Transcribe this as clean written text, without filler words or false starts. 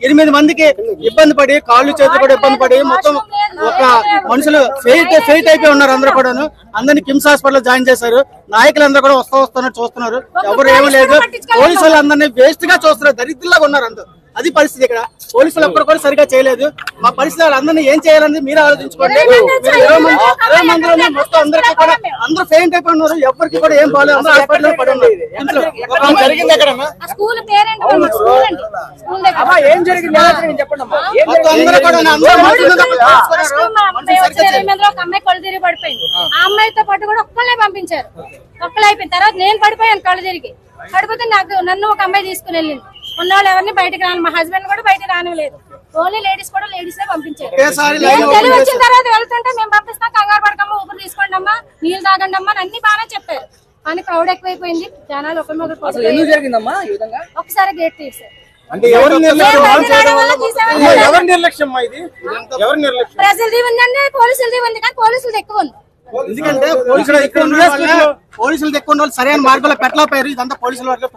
8 మందికి ఇబ్బంది పడి కాళ్ళు చేతులు కూడా ఇబ్బంది పడి మొత్తం ఒక మనుషులు ఫెయిట్ అయిపోయి ఉన్నారు. అందరూ కూడా అందరినీ కిమ్స్ హాస్పిటల్ జాయిన్ చేశారు. నాయకులందరూ కూడా వస్తున్నారు చూస్తున్నారు. ఎవరు ఏమీ లేదు. పోలీసు వాళ్ళు అందరినీ వేస్ట్ గా చూస్తున్నారు. దరిద్రులాగా ఉన్నారు. అందరూ అది పరిస్థితి. ఇక్కడ పోలీసులు ఒక్కరు కూడా సరిగా చేయలేదు. మా పరిస్థితి అందరినీ ఏం చేయాలని మీరు ఆలోచించుకోండి. 20 మందిలో మొత్తం అందరికీ కూడా అందరూ ఫెయింట్ అయిపోయి ఉన్నారు. ఎవరికి కూడా ఏం బాగాలేదు. అందరూ హాస్పిటల్ పడి ఉన్నారు. జరిగింది ఎక్కడ అమ్మాయితో పాటు కూడా ఒక్కళ్ళే పంపించారు. ఒక్కళ్ళు అయిపోయిన తర్వాత నేను పడిపోయాను. కళ్ళు తిరిగి పడిపోతే నన్ను ఒక అమ్మాయి తీసుకుని వెళ్ళింది. ఉన్నవాళ్ళు ఎవరిని బయటకు రాను. మా హస్బెండ్ కూడా బయటకు రానివ్వలేదు. ఓన్లీ లేడీస్ కూడా లేడీసే పంపించారు. తెలివి వచ్చిన తర్వాత వెళ్తుంటే మేము పంపిస్తాం, కంగారు పడకమ్మా, ఊపిరి తీసుకోండి అమ్మా, నీళ్ళు తాగండి అమ్మా అన్ని బాగానే చెప్పారు. కానీ క్రౌడ్ ఎక్కువైపోయింది. జనాలు ఒకసారి గేట్ తీసారు. ప్రజలది ఉందండి, పోలీసులది ఉంది. కానీ పోలీసులది ఎక్కువ ఉంది. ఎందుకంటే పోలీసులు ఎక్కువ ఉన్న వాళ్ళు సరైన మార్గంలో పెట్టలేకపోయారు. ఇదంతా పోలీసుల వరకు